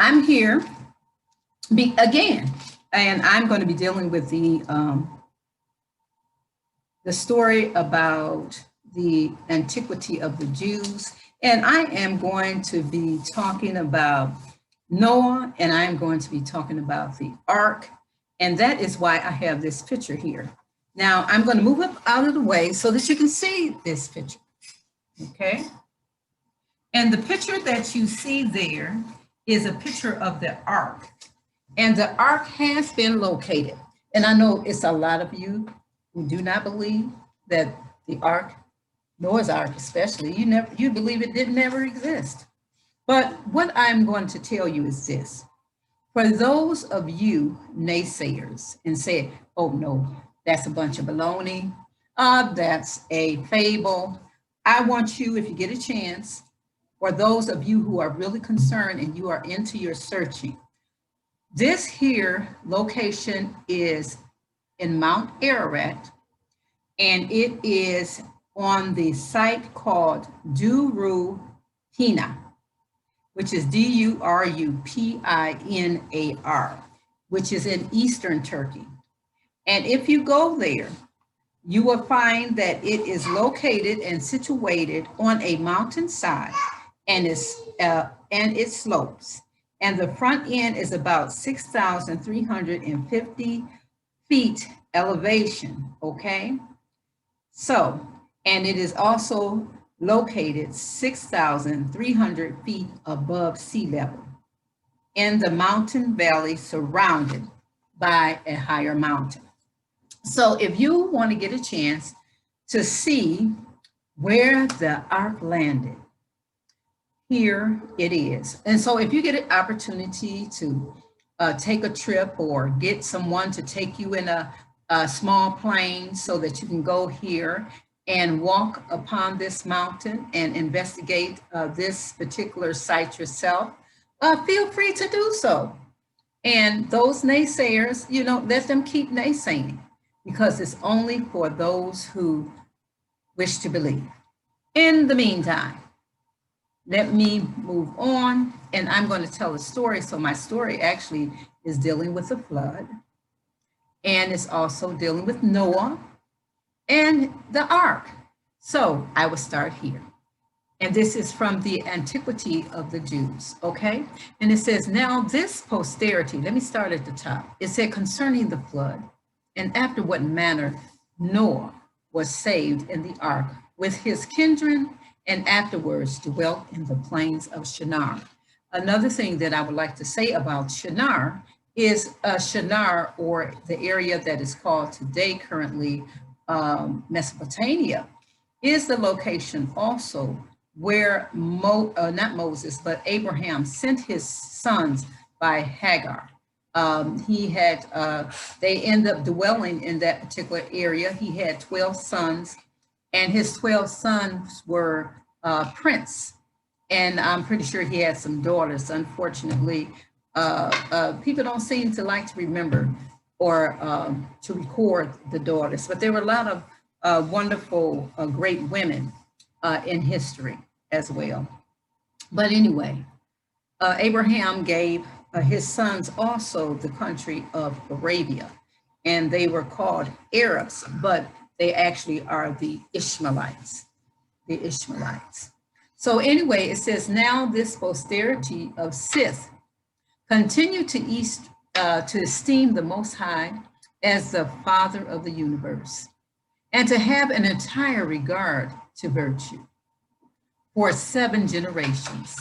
I'm here again, and I'm going to be dealing with the story about the antiquity of the Jews, and I am going to be talking about Noah, and I am going to be talking about the ark, and that is why I have this picture here. Now I'm going to move up out of the way so that you can see this picture, okay? And the picture that you see there is a picture of the ark. And the ark has been located. And I know it's a lot of you who do not believe that the ark, Noah's ark especially, you believe it didn't never exist. But what I'm going to tell you is this. For those of you naysayers and say, oh no, that's a bunch of baloney, that's a fable, I want you, if you get a chance, or those of you who are really concerned and you are into your searching, this here location is in Mount Ararat, and it is on the site called Durupinar, which is Durupinar, which is in eastern Turkey. And if you go there, you will find that it is located and situated on a mountainside, and it slopes. And the front end is about 6,350 feet elevation, okay? So, and it is also located 6,300 feet above sea level in the mountain valley surrounded by a higher mountain. So if you want to get a chance to see where the ark landed, here it is. And so if you get an opportunity to take a trip or get someone to take you in a small plane so that you can go here and walk upon this mountain and investigate this particular site yourself, feel free to do so. And those naysayers, let them keep naysaying, because it's only for those who wish to believe. In the meantime, let me move on, and I'm going to tell a story. So my story actually is dealing with the flood, and it's also dealing with Noah and the ark. So I will start here. And this is from the Antiquity of the Jews, okay? And it says, now this posterity, let me start at the top. It said, concerning the flood, and after what manner Noah was saved in the ark with his kindred, and afterwards dwelt in the plains of Shinar. Another thing that I would like to say about Shinar is Shinar, or the area that is called today currently Mesopotamia, is the location also where not Moses, but Abraham sent his sons by Hagar. They end up dwelling in that particular area. He had 12 sons, and his 12 sons were Prince. And I'm pretty sure he had some daughters. Unfortunately, people don't seem to like to remember or to record the daughters, but there were a lot of wonderful, great women in history as well. But anyway, Abraham gave his sons also the country of Arabia, and they were called Arabs, but they actually are the Ishmaelites, So anyway, it says, now this posterity of Sith continue to esteem the Most High as the Father of the universe, and to have an entire regard to virtue for 7 generations.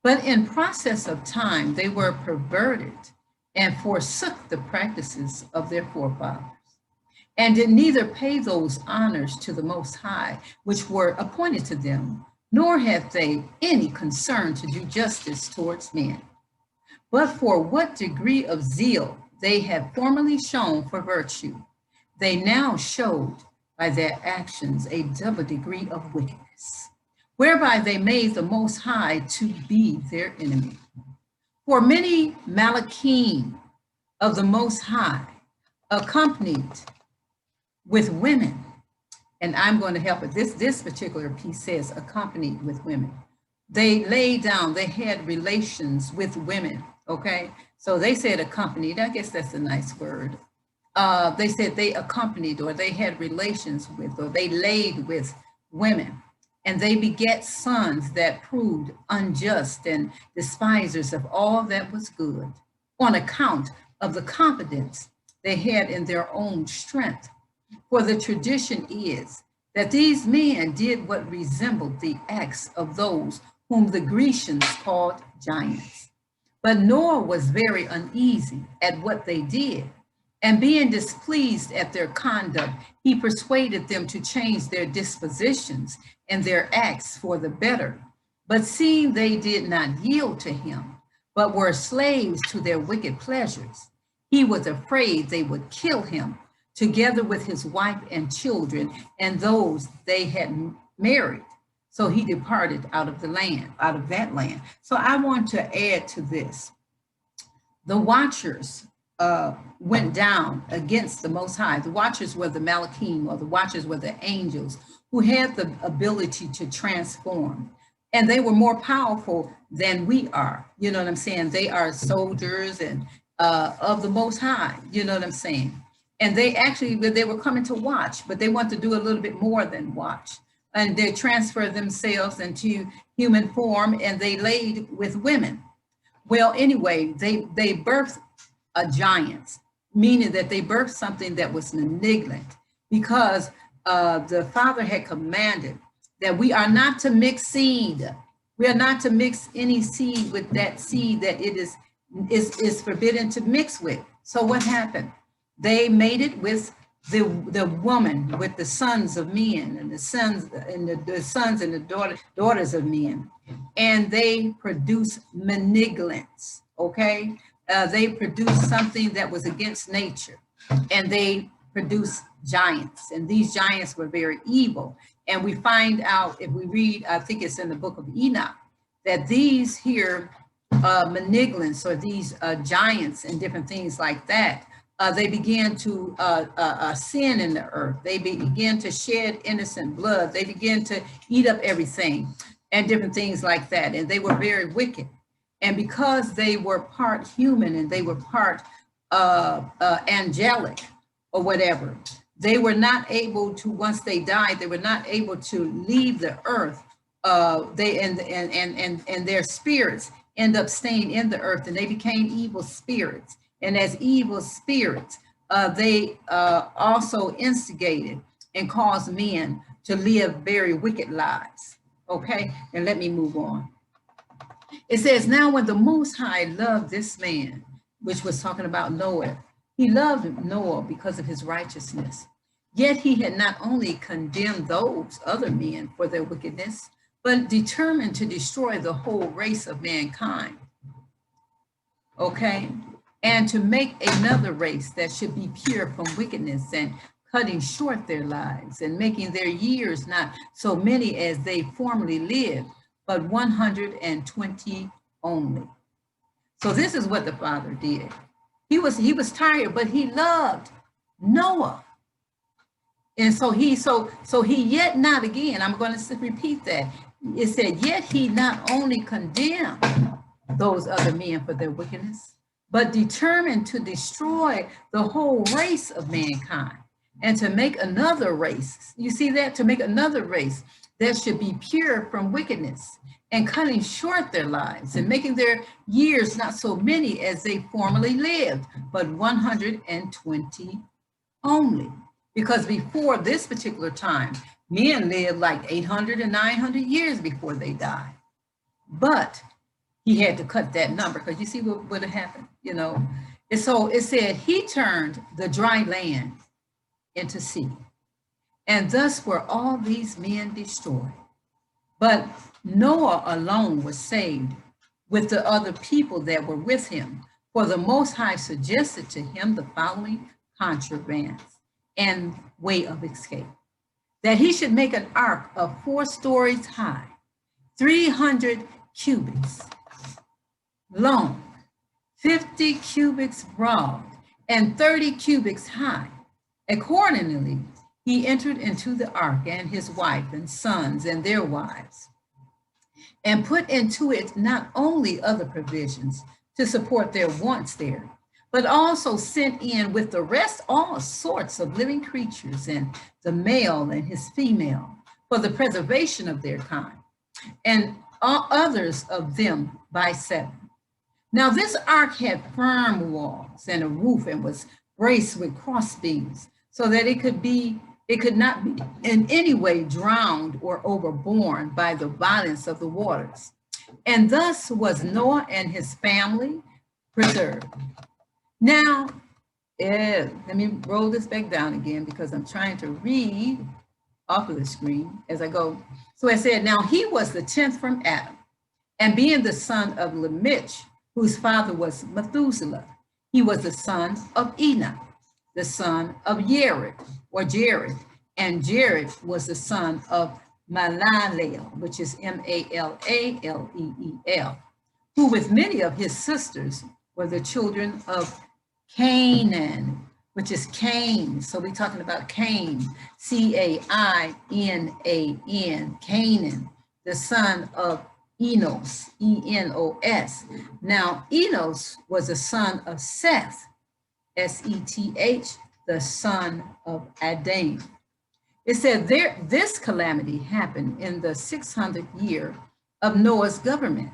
But in process of time, they were perverted and forsook the practices of their forefathers, and did neither pay those honors to the Most High, which were appointed to them, nor had they any concern to do justice towards men. But for what degree of zeal they had formerly shown for virtue, they now showed by their actions a double degree of wickedness, whereby they made the Most High to be their enemy. For many Malachim of the Most High, accompanied with women, and I'm going to help it. This particular piece says accompanied with women, they laid down, they had relations with women, okay? So they said accompanied, I guess that's a nice word. They said they accompanied or they had relations with or they laid with women. And they beget sons that proved unjust and despisers of all that was good on account of the confidence they had in their own strength. For the tradition is that these men did what resembled the acts of those whom the Grecians called giants. But Noah was very uneasy at what they did, and being displeased at their conduct, he persuaded them to change their dispositions and their acts for the better. But seeing they did not yield to him, but were slaves to their wicked pleasures, he was afraid they would kill him, together with his wife and children, and those they had married. So he departed out of the land, out of that land. So I want to add to this. The watchers went down against the Most High. The watchers were the Malachim, or the watchers were the angels who had the ability to transform. And they were more powerful than we are. You know what I'm saying? They are soldiers and of the Most High. You know what I'm saying? And they were coming to watch, but they want to do a little bit more than watch. And they transferred themselves into human form and they laid with women. Well, anyway, they birthed a giant, meaning that they birthed something that was malignant, because the Father had commanded that we are not to mix seed. We are not to mix any seed with that seed that it is forbidden to mix with. So what happened? They mated with the woman, with the sons of men, and the sons and the daughters of men, and they produce malignants. Okay, they produced something that was against nature, and they produced giants, and these giants were very evil. And we find out, if we read, I think it's in the book of Enoch, that these here malignants, or these giants and different things like that, they began to sin in the earth. They began to shed innocent blood. They began to eat up everything and different things like that. And they were very wicked. And because they were part human and they were part angelic or whatever, they were not able to, once they died, they were not able to leave the earth. They and their spirits end up staying in the earth, and they became evil spirits. And as evil spirits, they also instigated and caused men to live very wicked lives. Okay, and let me move on. It says, now when the Most High loved this man, which was talking about Noah, he loved Noah because of his righteousness. Yet he had not only condemned those other men for their wickedness, but determined to destroy the whole race of mankind. Okay, and to make another race that should be pure from wickedness, and cutting short their lives, and making their years not so many as they formerly lived, but 120 only. So this is what the Father did. He was tired, but he loved Noah. And so he yet not, again, I'm going to repeat that. It said, yet he not only condemned those other men for their wickedness, but determined to destroy the whole race of mankind, and to make another race. You see that? To make another race that should be pure from wickedness, and cutting short their lives, and making their years not so many as they formerly lived, but 120 only. Because before this particular time, men lived like 800 and 900 years before they died. But he had to cut that number, because you see what would have happened, you know. And so it said, he turned the dry land into sea, and thus were all these men destroyed. But Noah alone was saved, with the other people that were with him. For the Most High suggested to him the following contrivance and way of escape: that he should make an ark of 4 stories high, 300 cubits long, 50 cubits broad, and 30 cubits high. Accordingly, he entered into the ark, and his wife and sons and their wives. and put into it not only other provisions to support their wants there, but also sent in with the rest all sorts of living creatures, and the male and his female, for the preservation of their kind, and all others of them by seven. Now this ark had firm walls and a roof, and was braced with crossbeams, so that it could not be in any way drowned or overborne by the violence of the waters. And thus was Noah and his family preserved. Now, let me roll this back down again, because I'm trying to read off of the screen as I go. So it said, now he was the 10th from Adam, and being the son of Lamech, whose father was Methuselah, he was the son of Enoch, the son of Jared, and Jared was the son of Malaleel, which is Malaleel, who with many of his sisters were the children of Canaan, which is Cain. So we're talking about Cain, Cainan, Canaan, the son of Enos, Enos. Now, Enos was the son of Seth, Seth, the son of Adam. It said this calamity happened in the 600th year of Noah's government.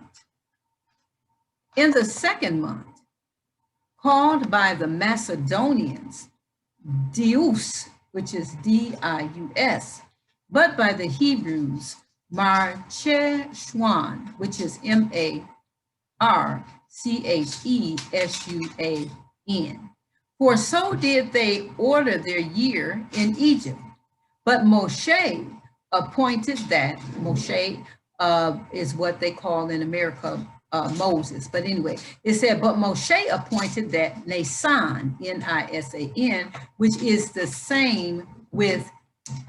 In the second month, called by the Macedonians Dius, which is Dius, but by the Hebrews Marcheshwan, which is Marchesuan. For so did they order their year in Egypt. But Moshe appointed that, Moshe is what they call in America Moses. But anyway, it said, but Moshe appointed that Nisan, Nisan, which is the same with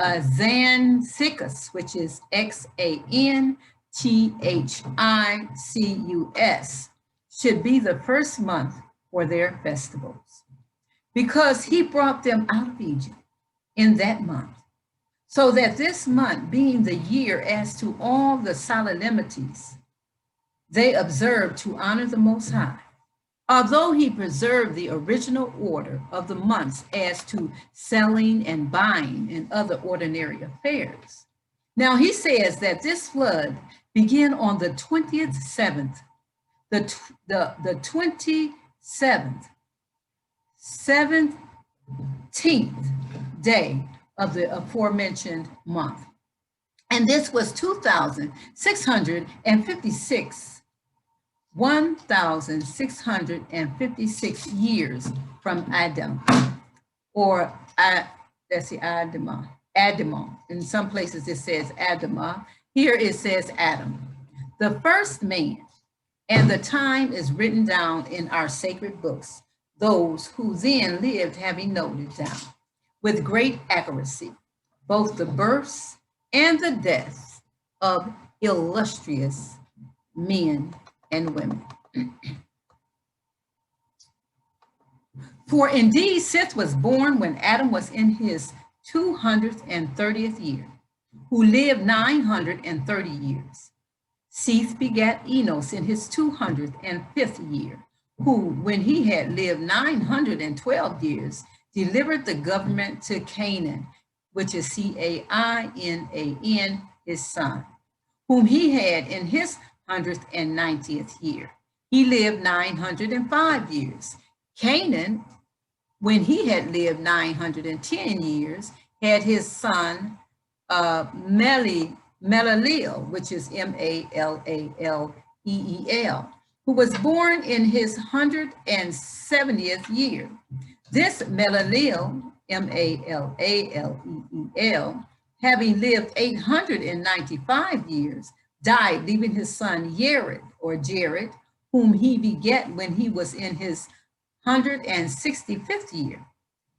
Xanthicus, which is Xanthicus, should be the first month for their festivals, because he brought them out of Egypt in that month. So that this month, being the year as to all the solemnities they observed to honor the Most High, although he preserved the original order of the months as to selling and buying and other ordinary affairs. Now he says that this flood began on the 27th, the 27th, 17th day of the aforementioned month. And this was 1,656 years from Adam, or let's see, Adamah. In some places it says Adamah. Here it says Adam, the first man, and the time is written down in our sacred books, those who then lived having noted down with great accuracy both the births and the deaths of illustrious men and women. For indeed, Seth was born when Adam was in his 230th year, who lived 930 years. Seth begat Enos in his 205th year, who, when he had lived 912 years, delivered the government to Canaan, which is Cainan, his son, whom he had in his 190th year. He lived 905 years. Canaan, when he had lived 910 years, had his son Malaleel, which is Malaleel, who was born in his 170th year. This Malaleel, Malaleel, having lived 895 years, died, leaving his son Jared, whom he begat when he was in his 165th year.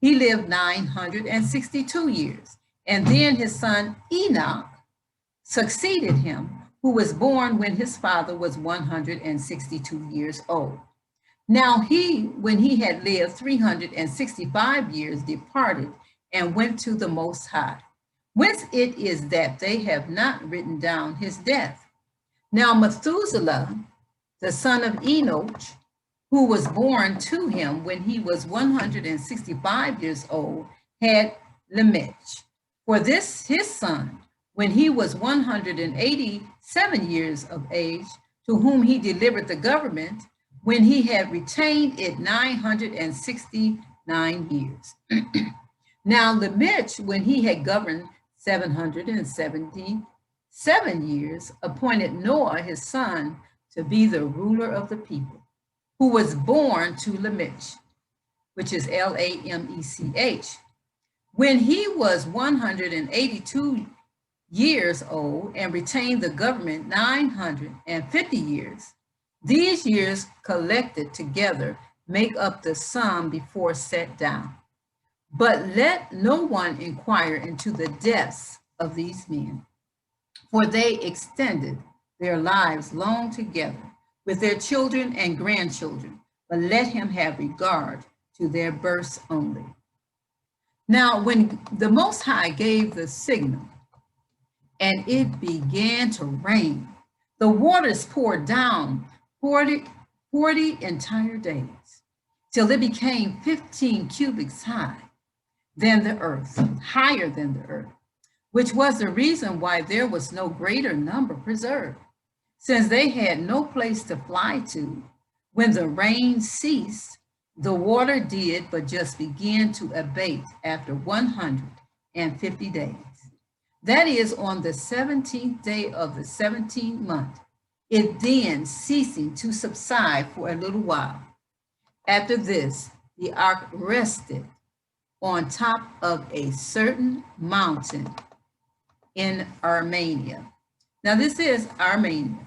He lived 962 years. And then his son Enoch succeeded him, who was born when his father was 162 years old. Now he, when he had lived 365 years, departed and went to the Most High, whence it is that they have not written down his death. Now Methuselah, the son of Enoch, who was born to him when he was 165 years old, had Lamech. For this his son, when he was 187 years of age, to whom he delivered the government, when he had retained it 969 years. Now Lamech, when he had governed 777 years, appointed Noah his son to be the ruler of the people, who was born to Lamech, which is Lamech. When he was 182 years old and retained the government 950 years, these years collected together make up the sum before set down. But let no one inquire into the depths of these men, for they extended their lives long together with their children and grandchildren, but let him have regard to their births only. Now, when the Most High gave the signal and it began to rain, the waters poured down 40 entire days, till it became 15 cubits high than the earth, higher than the earth, which was the reason why there was no greater number preserved, since they had no place to fly to. When the rain ceased, the water did but just begin to abate after 150 days. That is, on the 17th day of the 17th month, it then ceasing to subside for a little while. After this, the ark rested on top of a certain mountain in Armenia. Now this is Armenia.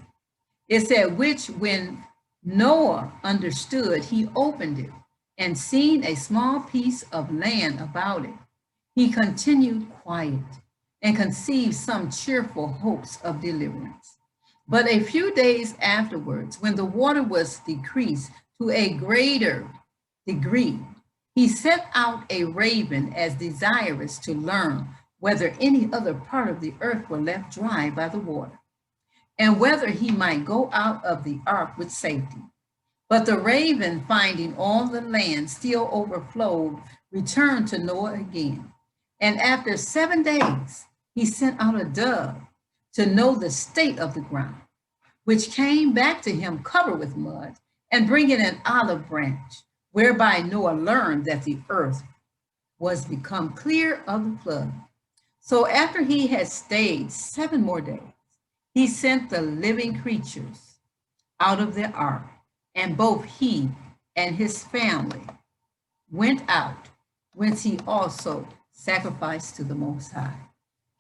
It said, which when Noah understood, he opened it, and seeing a small piece of land about it, he continued quiet and conceived some cheerful hopes of deliverance. But a few days afterwards, when the water was decreased to a greater degree, he sent out a raven as desirous to learn whether any other part of the earth were left dry by the water, and whether he might go out of the ark with safety. But the raven, finding all the land still overflowed, returned to Noah again. And after 7 days, he sent out a dove to know the state of the ground, which came back to him covered with mud, and bringing an olive branch, whereby Noah learned that the earth was become clear of the flood. So after he had stayed 7 more days, he sent the living creatures out of the ark, and both he and his family went out, whence he also sacrificed to the Most High,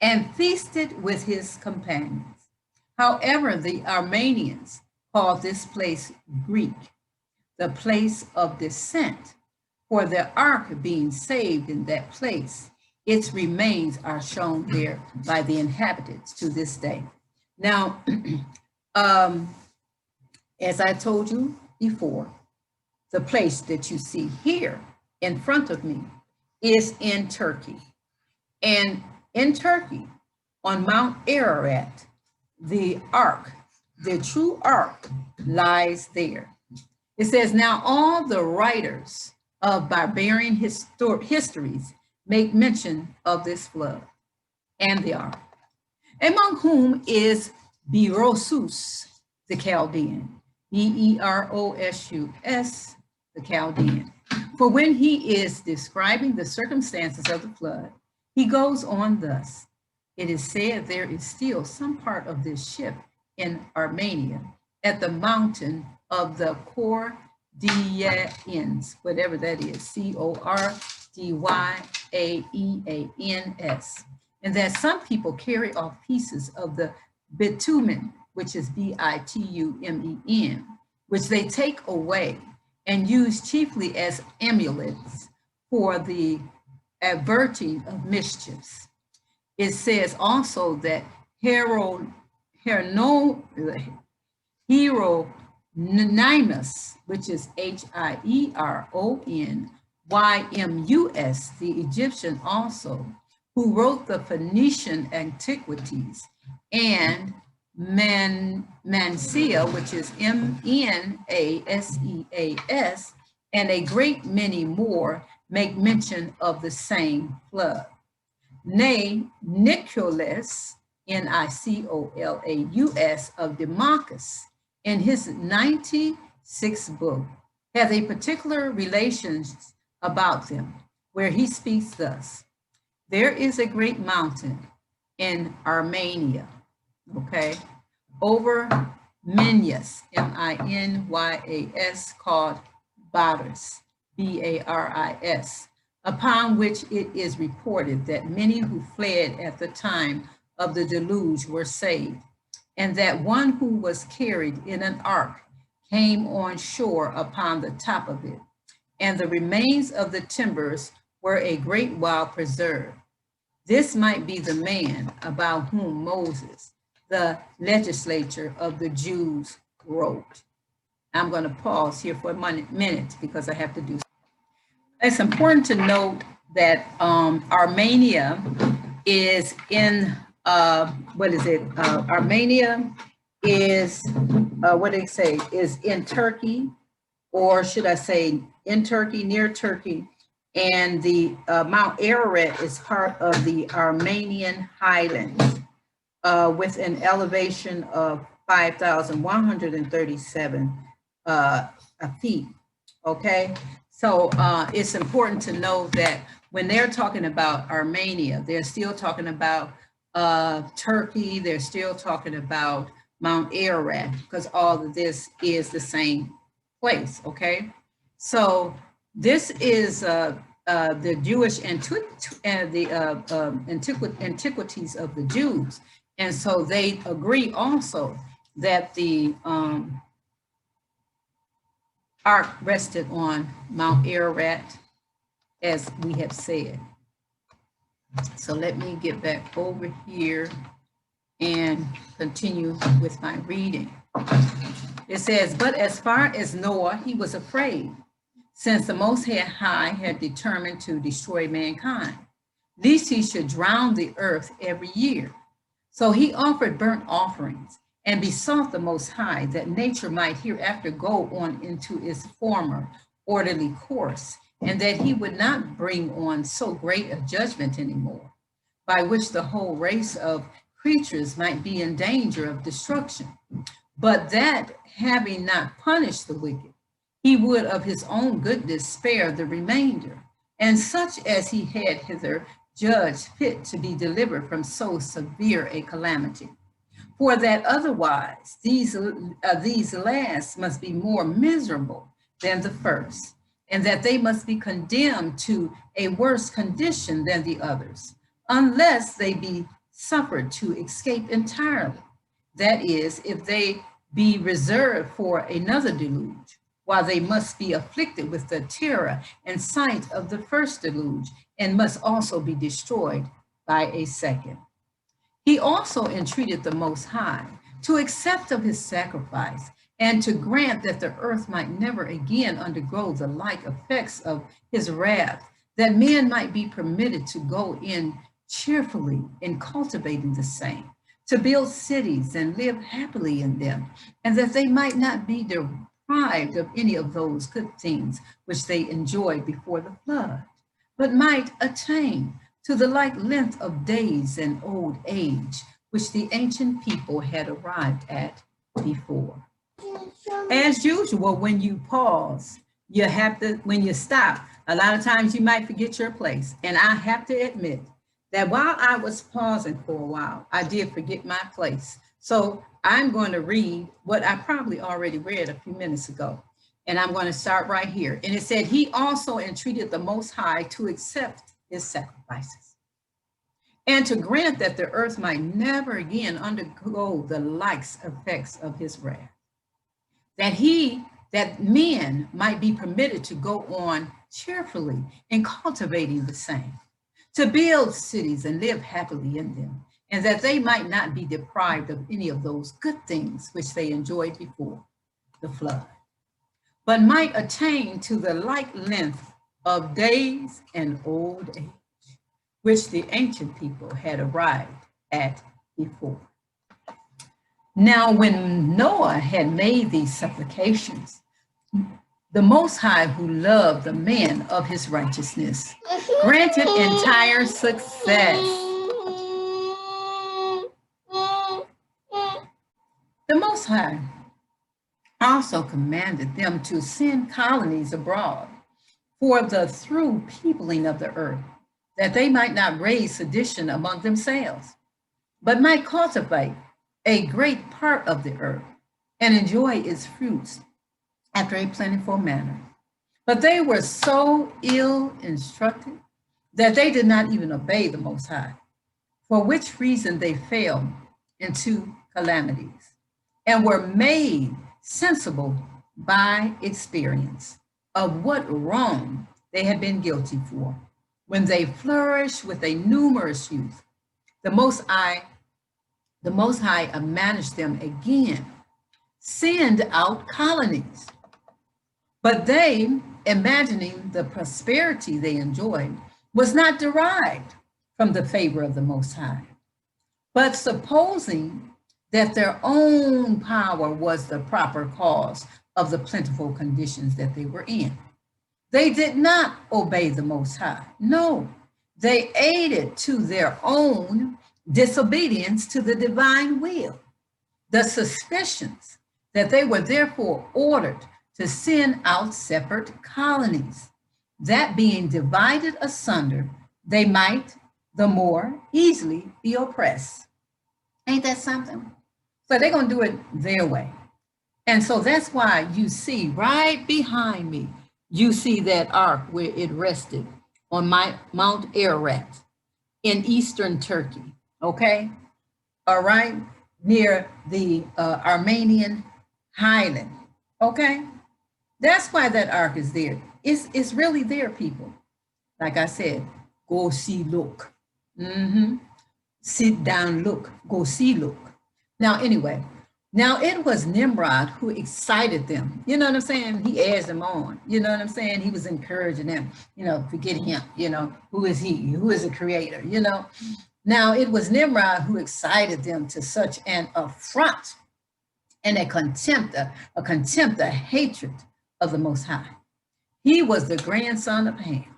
and feasted with his companions. However, the Armenians called this place Greek, the place of descent, for the ark being saved in that place, its remains are shown there by the inhabitants to this day. Now, as I told you before, the place that you see here in front of me is in Turkey. And in Turkey, on Mount Ararat, the ark, the true ark, lies there. It says, now all the writers of barbarian histories make mention of this flood and the ark, among whom is Berosus, the Chaldean, Berosus, the Chaldean. For when he is describing the circumstances of the flood, he goes on thus: it is said there is still some part of this ship in Armenia at the mountain of the Cordyaeans, whatever that is, Cordyaeans, and that some people carry off pieces of the bitumen, which is bitumen, which they take away and use chiefly as amulets for the averting of mischiefs. It says also that Hieronymus, which is Hieronymous, the Egyptian also, who wrote the Phoenician Antiquities, and Mansea, which is Menaseas, and a great many more make mention of the same flood. Nay, Nicholas, Nicolaus of Damascus, in his 96th book, has a particular relations about them, where he speaks thus: there is a great mountain in Armenia, okay, over Minyas, Minyas, called Baris, Baris, upon which it is reported that many who fled at the time of the deluge were saved, and that one who was carried in an ark came on shore upon the top of it, and the remains of the timbers were a great while preserved. This might be the man about whom Moses, the legislator of the Jews, wrote. I'm going to pause here for a minute because I have to do something. It's important to note that Armenia is in, Armenia is, what do they say, is in Turkey, or should I say in Turkey, near Turkey, and the Mount Ararat is part of the Armenian highlands with an elevation of 5,137 feet, okay? So it's important to know that when they're talking about Armenia, they're still talking about Turkey, they're still talking about Mount Ararat, because all of this is the same place, okay? So this is the Jewish antiquities of the Jews. And so they agree also that the ark rested on Mount Ararat, as we have said. So let me get back over here and continue with my reading. It says, but as far as Noah, he was afraid, since the Most High had determined to destroy mankind, lest he should drown the earth every year. So he offered burnt offerings and besought the Most High that nature might hereafter go on into its former orderly course, and that he would not bring on so great a judgment anymore, by which the whole race of creatures might be in danger of destruction. But that having not punished the wicked, he would of his own goodness spare the remainder, and such as he had hither judged fit to be delivered from so severe a calamity. For that otherwise these last must be more miserable than the first, and that they must be condemned to a worse condition than the others, unless they be suffered to escape entirely. That is, if they be reserved for another deluge, while they must be afflicted with the terror and sight of the first deluge, and must also be destroyed by a second. He also entreated the Most High to accept of his sacrifice, and to grant that the earth might never again undergo the like effects of his wrath, that men might be permitted to go in cheerfully in cultivating the same, to build cities and live happily in them, and that they might not be deprived of any of those good things which they enjoyed before the flood, but might attain to the like length of days and old age, which the ancient people had arrived at before. As usual, when you pause, you have to, when you stop, a lot of times you might forget your place. And I have to admit that while I was pausing for a while, I did forget my place. So I'm going to read what I probably already read a few minutes ago. And I'm going to start right here. And it said, he also entreated the Most High to accept his sacrifices, and to grant that the earth might never again undergo the like effects of his wrath, that men might be permitted to go on cheerfully in cultivating the same, to build cities and live happily in them, and that they might not be deprived of any of those good things which they enjoyed before the flood, but might attain to the like length of days and old age, which the ancient people had arrived at before. Now, when Noah had made these supplications, the Most High, who loved the man of his righteousness, granted entire success. The Most High also commanded them to send colonies abroad for the through peopling of the earth, that they might not raise sedition among themselves, but might cultivate a great part of the earth and enjoy its fruits after a plentiful manner. But they were so ill instructed that they did not even obey the Most High, for which reason they fell into calamities and were made sensible by experience of what wrong they had been guilty for. When they flourished with a numerous youth, the Most High, managed them again, send out colonies. But they, imagining the prosperity they enjoyed, was not derived from the favor of the Most High, but supposing that their own power was the proper cause of the plentiful conditions that they were in. They did not obey the Most High. No, they aided to their own disobedience to the divine will. The suspicions that they were therefore ordered to send out separate colonies, that being divided asunder, they might the more easily be oppressed. Ain't that something? So they're going to do it their way. And so that's why you see right behind me, you see that ark where it rested on Mount Ararat in eastern Turkey, okay? All right, near the Armenian highland, okay? That's why that ark is there. It's really there, people. Like I said, go see, look. Sit down, look, go see, look. Now, anyway, now it was Nimrod who excited them. You know what I'm saying? He edged them on. You know what I'm saying? He was encouraging them, forget him, who is he? Who is the creator, Now, it was Nimrod who excited them to such an affront and a contempt, a hatred of the Most High. He was the grandson of Ham,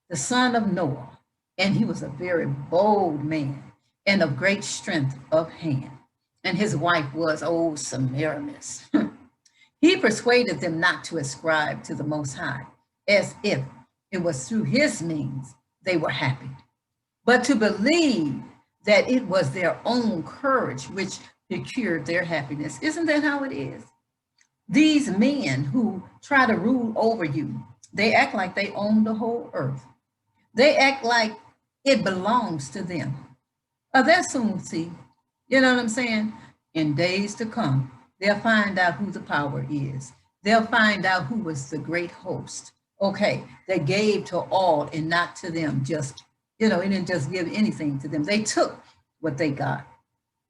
the son of Noah, and he was a very bold man and of great strength of hand. And his wife was old Semiramis. He persuaded them not to ascribe to the Most High, as if it was through his means they were happy, but to believe that it was their own courage which procured their happiness. Isn't that how it is? These men who try to rule over you, they act like they own the whole earth. They act like it belongs to them. They'll soon see, you know what I'm saying? In days to come, they'll find out who the power is. They'll find out who was the great host. Okay, they gave to all and not to them. Just, it didn't just give anything to them. They took what they got.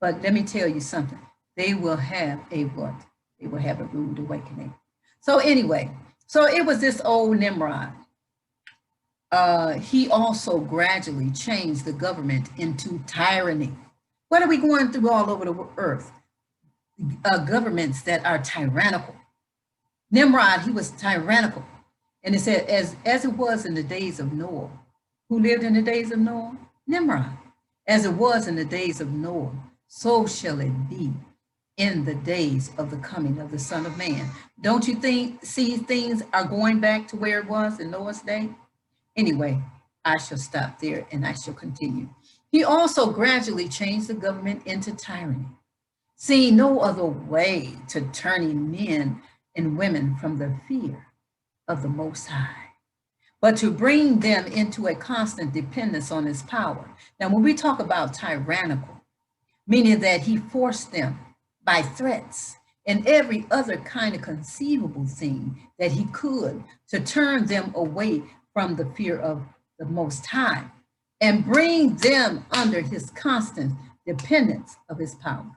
But let me tell you something. They will have a what? They will have a rude awakening. So anyway, so it was this old Nimrod. He also gradually changed the government into tyranny. What are we going through all over the earth? Governments that are tyrannical. Nimrod, he was tyrannical. And it said, as it was in the days of Noah. Who lived in the days of Noah? Nimrod. As it was in the days of Noah, so shall it be in the days of the coming of the Son of Man. Don't you see things are going back to where it was in Noah's day? Anyway, I shall stop there and I shall continue. He also gradually changed the government into tyranny, seeing no other way to turning men and women from the fear of the Most High, but to bring them into a constant dependence on his power. Now, when we talk about tyrannical, meaning that he forced them by threats and every other kind of conceivable thing that he could to turn them away from the fear of the Most High and bring them under his constant dependence of his power.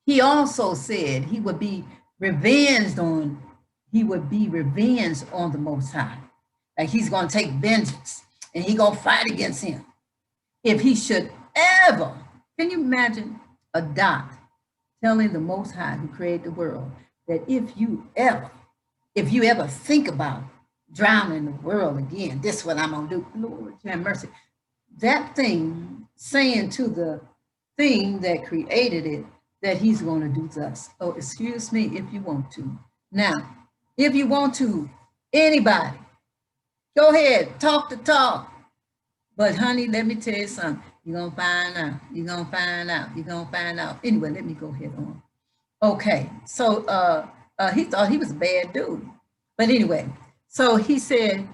He also said he would be revenged on the Most High. Like he's going to take vengeance and he's going to fight against him. If he should ever, can you imagine, adopt telling the Most High who created the world that if you ever think about drowning the world again, this is what I'm gonna do. Lord, have mercy. That thing saying to the thing that created it that he's going to do thus. Oh, excuse me if you want to. Now, if you want to, anybody, go ahead, talk the talk. But honey, let me tell you something. You're going to find out. You're going to find out. You're going to find out. Anyway, let me go ahead on. Okay, so he thought he was a bad dude. But anyway, so he said,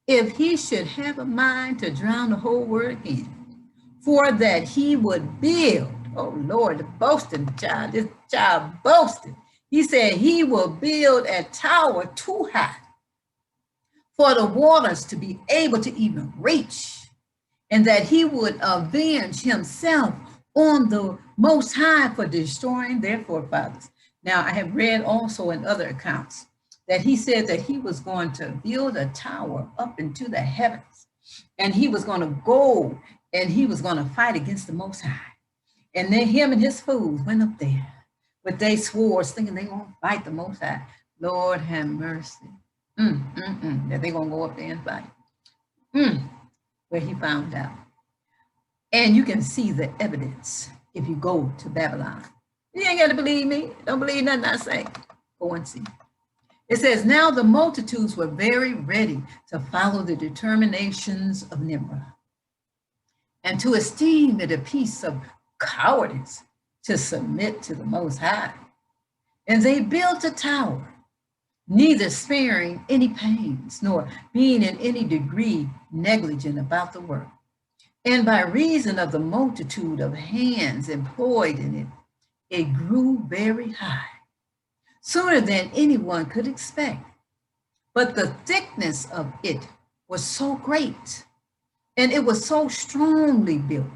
if he should have a mind to drown the whole world again, for that he would build, oh Lord, the boasting child, this child boasted. He said he will build a tower too high for the waters to be able to even reach, and that he would avenge himself on the Most High for destroying their forefathers. Now, I have read also in other accounts that he said that he was going to build a tower up into the heavens, and he was going to go and he was going to fight against the Most High. And then him and his fools went up there with they swords, thinking they going to fight the Most High. Lord have mercy. That they going to go up there and fight. Where he found out. And you can see the evidence if you go to Babylon. You ain't got to believe me. Don't believe nothing I say. Go and see. It says, now the multitudes were very ready to follow the determinations of Nimrod, and to esteem it a piece of cowardice to submit to the Most High. And they built a tower, neither sparing any pains, nor being in any degree negligent about the work. And by reason of the multitude of hands employed in it, it grew very high, sooner than anyone could expect. But the thickness of it was so great, and it was so strongly built,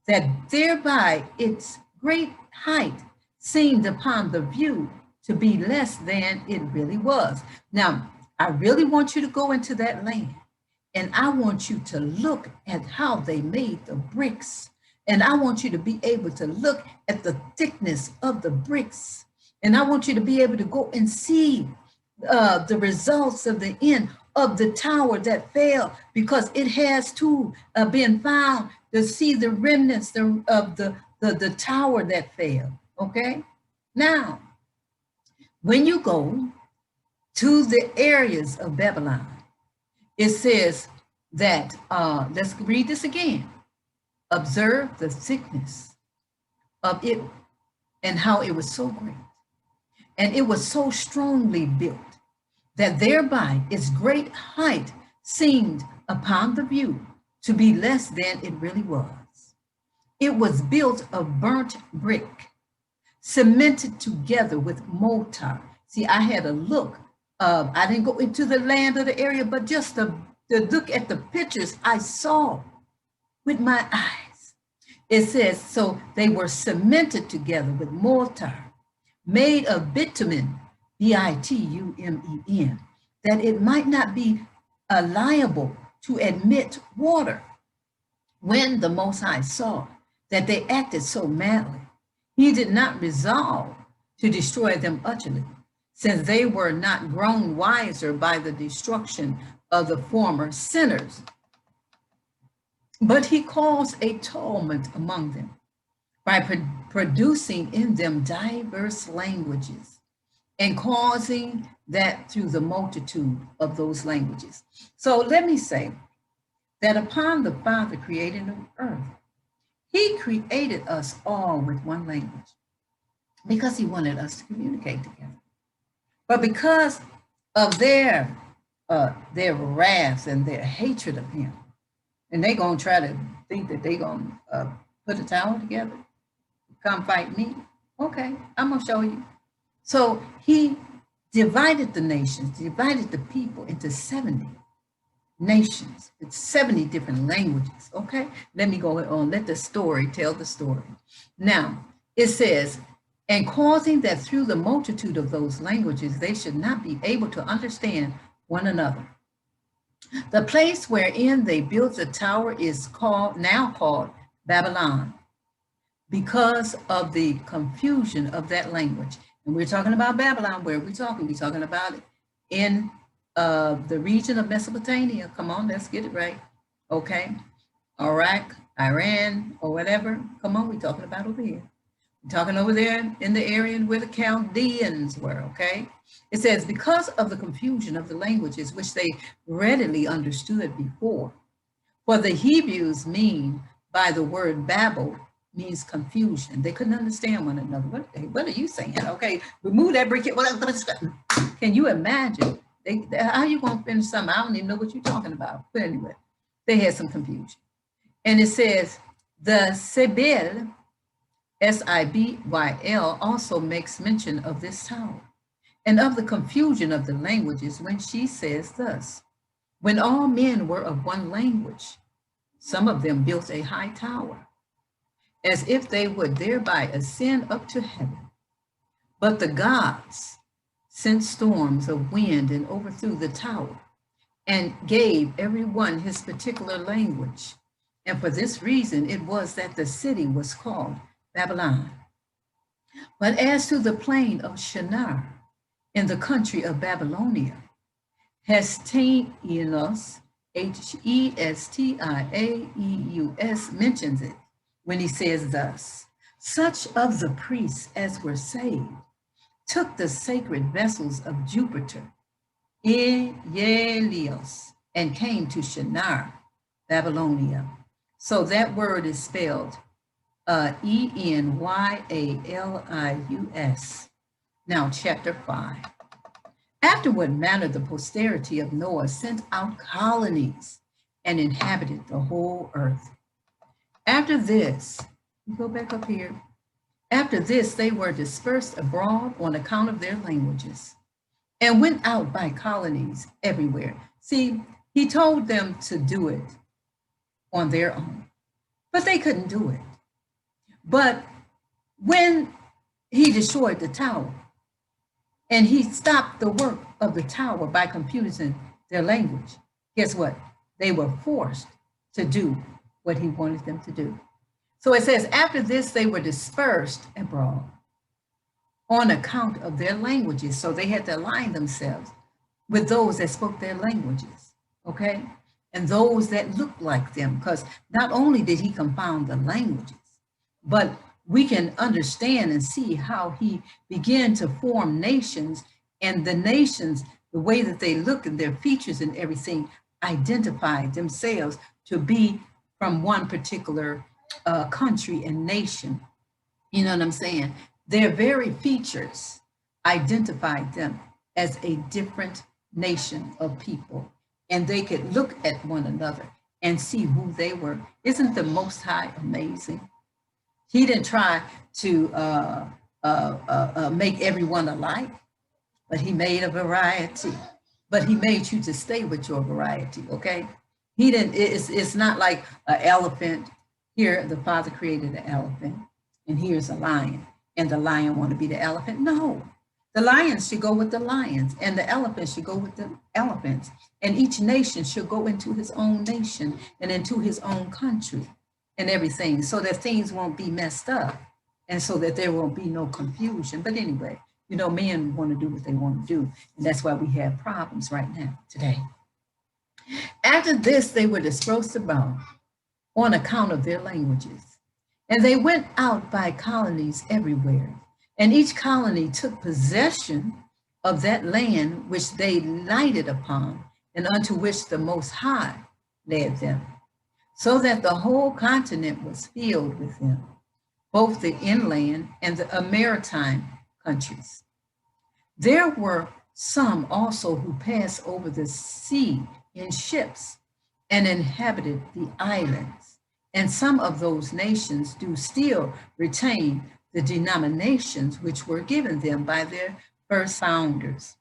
that thereby its great height seemed upon the view to be less than it really was. Now, I really want you to go into that land, and I want you to look at how they made the bricks. And I want you to be able to look at the thickness of the bricks. And I want you to be able to go and see the results of the end of the tower that fell, because it has too been found to see the remnants of the tower that fell. Okay? Now, when you go to the areas of Babylon, it says that, let's read this again. Observe the thickness of it and how it was so great. And it was so strongly built that thereby its great height seemed upon the view to be less than it really was. It was built of burnt brick, cemented together with mortar. See, I had a look. I didn't go into the land of the area, but just to look at the pictures I saw with my eyes. It says, so they were cemented together with mortar, made of bitumen, bitumen, that it might not be liable to admit water. When the Most High saw that they acted so madly, he did not resolve to destroy them utterly, since they were not grown wiser by the destruction of the former sinners. But he caused a tumult among them by producing in them diverse languages, and causing that through the multitude of those languages. So let me say that upon the Father creating the earth, he created us all with one language because he wanted us to communicate together. But because of their wrath and their hatred of him, and they're going to try to think that they're going to put a tower together, come fight me. Okay, I'm going to show you. So he divided the nations, divided the people into 70 nations with 70 different languages. Okay, let me go on. Let the story tell the story. Now, it says, and causing that through the multitude of those languages, they should not be able to understand one another. The place wherein they built the tower is now called Babylon, because of the confusion of that language. And we're talking about Babylon. Where are we talking? We're talking about it in the region of Mesopotamia. Come on, let's get it right. Okay. Iraq, Iran, or whatever. Come on, we're talking about over here. We're talking over there in the area where the Chaldeans were, okay? It says, because of the confusion of the languages which they readily understood before. For the Hebrews mean by the word Babel means confusion. They couldn't understand one another. What are you saying? Okay, remove that brick. Can you imagine? How you gonna finish something? I don't even know what you're talking about. But anyway, they had some confusion. And it says, the Sibyl, Sibyl, also makes mention of this tower and of the confusion of the languages when she says thus, when all men were of one language, some of them built a high tower, as if they would thereby ascend up to heaven. But the gods sent storms of wind and overthrew the tower and gave every one his particular language. And for this reason, it was that the city was called Babylon. But as to the plain of Shinar in the country of Babylonia, Hestiaeus, Hestiaeus mentions it when he says thus, such of the priests as were saved took the sacred vessels of Jupiter, Elios, and came to Shinar, Babylonia. So that word is spelled Enyalius. Now, chapter 5. After what manner the posterity of Noah sent out colonies and inhabited the whole earth. After this, go back up here. After this, they were dispersed abroad on account of their languages and went out by colonies everywhere. See, he told them to do it on their own, but they couldn't do it. But when he destroyed the tower and he stopped the work of the tower by confusing their language, guess what? They were forced to do what he wanted them to do. So it says, after this, they were dispersed abroad on account of their languages. So they had to align themselves with those that spoke their languages, okay? And those that looked like them, because not only did he confound the languages, but we can understand and see how he began to form nations, and the nations, the way that they look and their features and everything, identified themselves to be from one particular country and nation. You know what I'm saying? Their very features identified them as a different nation of people, and they could look at one another and see who they were. Isn't the Most High amazing? He didn't try to make everyone alike, but he made a variety. But he made you to stay with your variety, okay? He didn't, it's not like an elephant. Here, the Father created an elephant, and here's a lion, and the lion want to be the elephant. No, the lions should go with the lions, and the elephants should go with the elephants, and each nation should go into his own nation and into his own country and everything, so that things won't be messed up, and so that there won't be no confusion. But anyway, you know, men want to do what they want to do, and that's why we have problems right now, today. After this, they were dispersed about on account of their languages. And they went out by colonies everywhere. And each colony took possession of that land which they lighted upon, and unto which the Most High led them, so that the whole continent was filled with them, both the inland and the maritime countries. There were some also who passed over the sea in ships and inhabited the islands. And some of those nations do still retain the denominations which were given them by their first founders.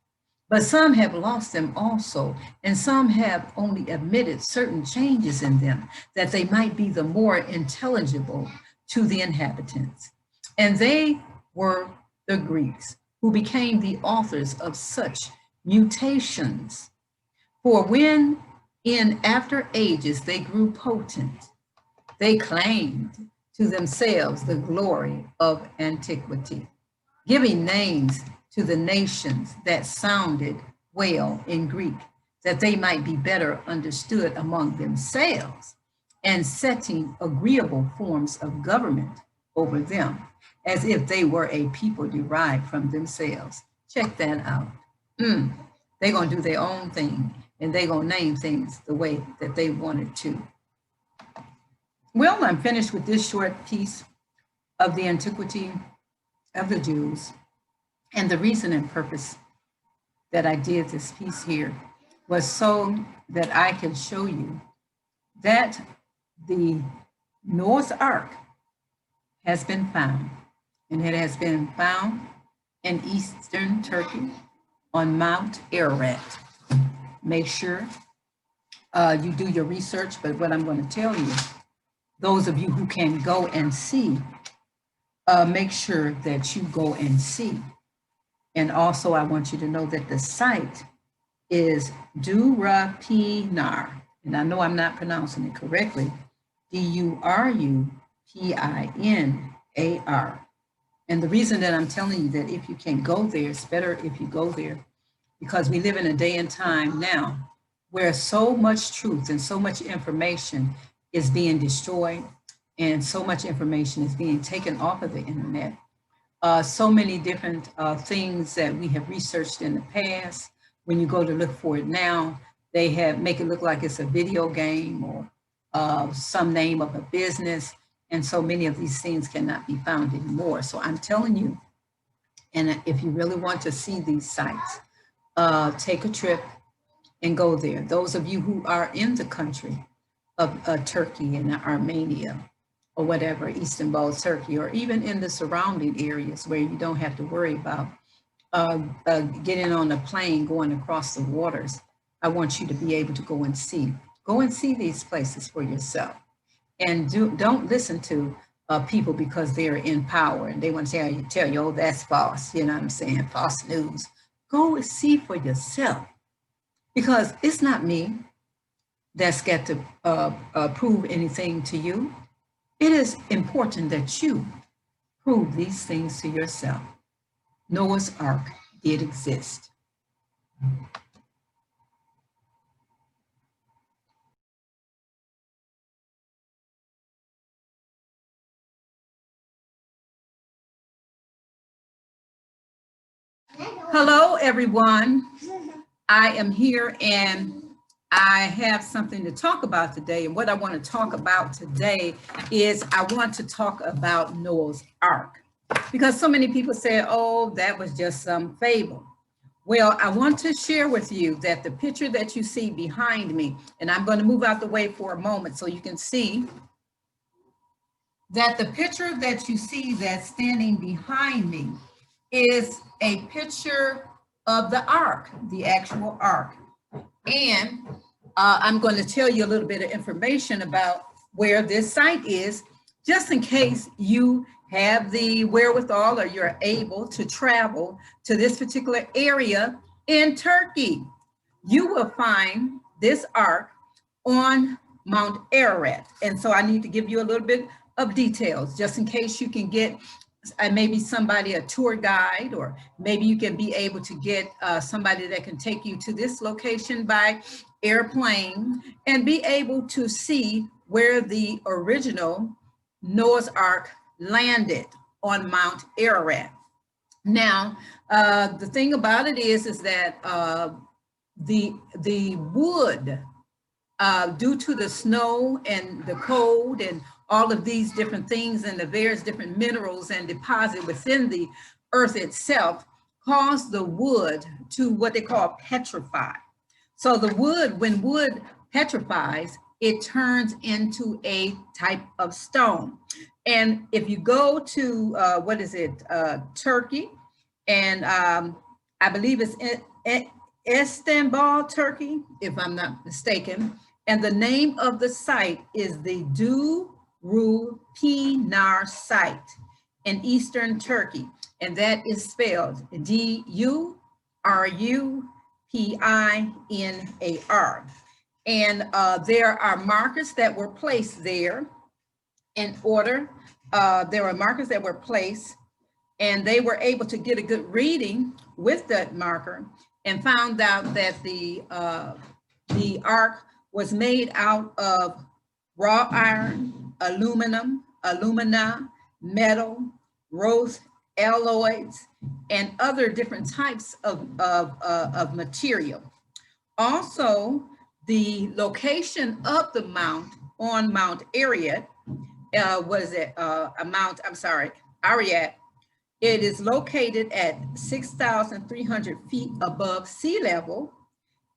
But some have lost them also, and some have only admitted certain changes in them, that they might be the more intelligible to the inhabitants. And they were the Greeks, who became the authors of such mutations. For when in after ages they grew potent, they claimed to themselves the glory of antiquity, giving names to the nations that sounded well in Greek, that they might be better understood among themselves, and setting agreeable forms of government over them, as if they were a people derived from themselves. Check that out. They're going to do their own thing, and they're going to name things the way that they wanted to. Well, I'm finished with this short piece of the antiquity of the Jews. And the reason and purpose that I did this piece here was so that I can show you that the Noah's Ark has been found, and it has been found in eastern Turkey on Mount Ararat. Make sure you do your research, but what I'm going to tell you, those of you who can go and see, make sure that you go and see. And also I want you to know that the site is Durapinar, and I know I'm not pronouncing it correctly, Durupinar. And the reason that I'm telling you that if you can go there, it's better if you go there, because we live in a day and time now where so much truth and so much information is being destroyed, and so much information is being taken off of the internet. So many different things that we have researched in the past, when you go to look for it now, they make it look like it's a video game or some name of a business. And so many of these things cannot be found anymore. So I'm telling you, and if you really want to see these sites, take a trip and go there. Those of you who are in the country of Turkey and Armenia, or whatever, Istanbul, Turkey, or even in the surrounding areas where you don't have to worry about getting on a plane going across the waters, I want you to be able to go and see. Go and see these places for yourself. And don't listen to people because they're in power and they want to tell you, oh, that's false. You know what I'm saying? False news. Go and see for yourself, because it's not me that's got to prove anything to you. It is important that you prove these things to yourself. Noah's Ark did exist. Hello, everyone. I am here and I have something to talk about today. And what I want to talk about today is I want to talk about Noah's Ark, because so many people say, oh, that was just some fable. Well, I want to share with you that the picture that you see behind me, and I'm going to move out the way for a moment so you can see that the picture that you see that's standing behind me is a picture of the ark, the actual ark. And I'm going to tell you a little bit of information about where this site is, just in case you have the wherewithal or you're able to travel to this particular area in Turkey. You will find this ark on Mount Ararat. And so I need to give you a little bit of details, just in case you can get maybe somebody, a tour guide, or maybe you can be able to get somebody that can take you to this location by airplane and be able to see where the original Noah's Ark landed on Mount Ararat. Now, the thing about it is that the wood, due to the snow and the cold and all of these different things and the various different minerals and deposit within the earth itself, cause the wood to what they call petrify. So the wood, when wood petrifies, it turns into a type of stone. And if you go to, Turkey, and I believe it's in Istanbul, Turkey, if I'm not mistaken, and the name of the site is the Durupinar site in Eastern Turkey, and that is spelled Durupinar. And there are markers that were placed there in order there were markers that were placed, and they were able to get a good reading with that marker and found out that the ark was made out of raw iron, aluminum, alumina, metal, rose alloys, and other different types of material. Also, the location of the mount on Mount Ararat, Ararat, it is located at 6,300 feet above sea level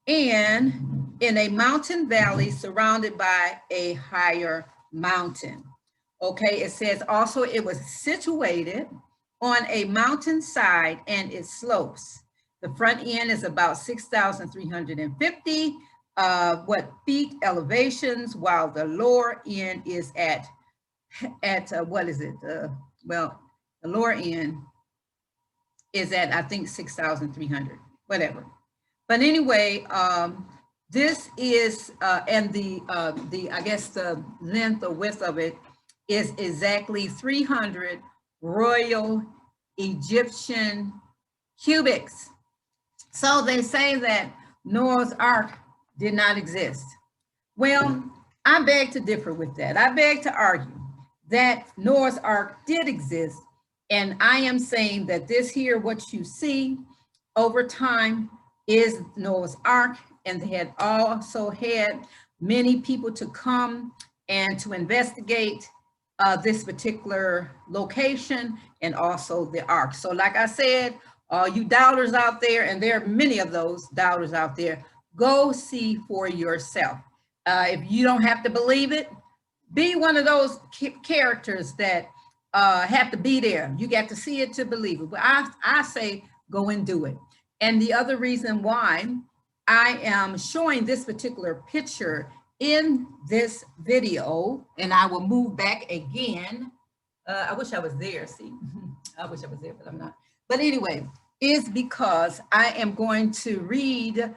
and in a mountain valley surrounded by a higher mountain. Okay, it says also it was situated on a mountainside and it slopes. The front end is about 6,350 feet elevations, while the lower end is at what is it? Well, the lower end is at, I think, 6,300, whatever. But anyway, this is, and I guess the length or width of it is exactly 300 Royal Egyptian cubits. So they say that Noah's Ark did not exist. Well, I beg to differ with that. I beg to argue that Noah's Ark did exist. And I am saying that this here, what you see over time, is Noah's Ark. And they had also had many people to come and to investigate this particular location and also the ark. So like I said, all you doubters out there, and there are many of those doubters out there, go see for yourself. If you don't have to believe it, be one of those characters that have to be there. You got to see it to believe it. But I say go and do it. And the other reason why I am showing this particular picture in this video, and I will move back again. I wish I was there, see. I wish I was there, but I'm not. But anyway, is because I am going to read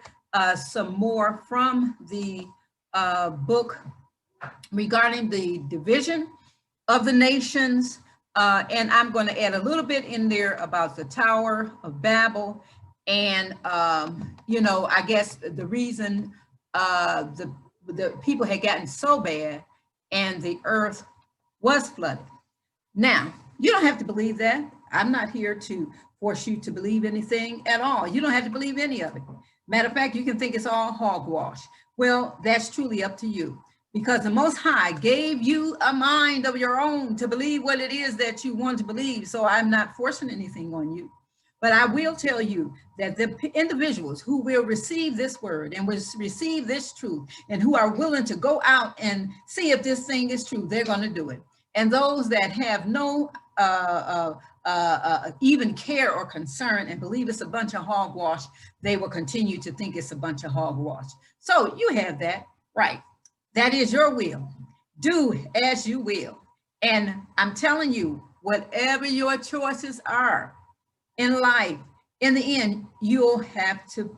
some more from the book regarding the division of the nations. And I'm going to add a little bit in there about the Tower of Babel. And, you know, I guess the reason the people had gotten so bad and the earth was flooded. Now, you don't have to believe that. I'm not here to force you to believe anything at all. You don't have to believe any of it. Matter of fact, you can think it's all hogwash. Well, that's truly up to you, because the Most High gave you a mind of your own to believe what it is that you want to believe. So I'm not forcing anything on you. But I will tell you that the individuals who will receive this word and will receive this truth and who are willing to go out and see if this thing is true, they're going to do it. And those that have no even care or concern and believe it's a bunch of hogwash, they will continue to think it's a bunch of hogwash. So you have that, right? That is your will. Do as you will. And I'm telling you, whatever your choices are in life, in the end, you'll have to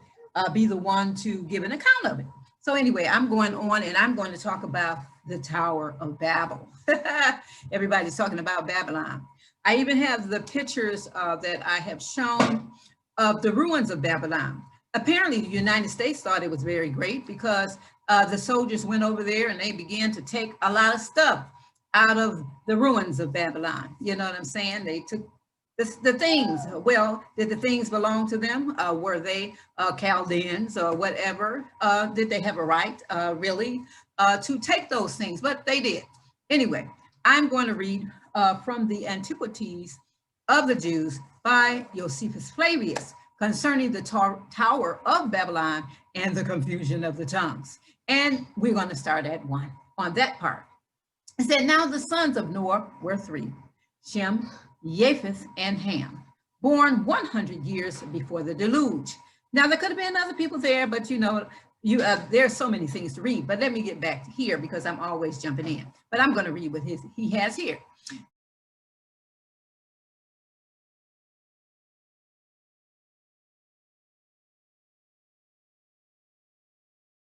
be the one to give an account of it. So anyway, I'm going on and I'm going to talk about the Tower of Babel. Everybody's talking about Babylon. I even have the pictures that I have shown of the ruins of Babylon. Apparently, the United States thought it was very great because the soldiers went over there and they began to take a lot of stuff out of the ruins of Babylon. You know what I'm saying? They took the things. Well, did the things belong to them? Were they Chaldeans or whatever? Did they have a right, really, to take those things? But they did. Anyway, I'm going to read from the Antiquities of the Jews by Josephus Flavius concerning the Tower of Babylon and the confusion of the tongues. And we're going to start at 1 on that part. It said, now the sons of Noah were 3, Shem, Japheth, and Ham, born 100 years before the deluge. Now there could have been other people there, but you know, there's so many things to read. But let me get back to here because I'm always jumping in. But I'm going to read what he has here.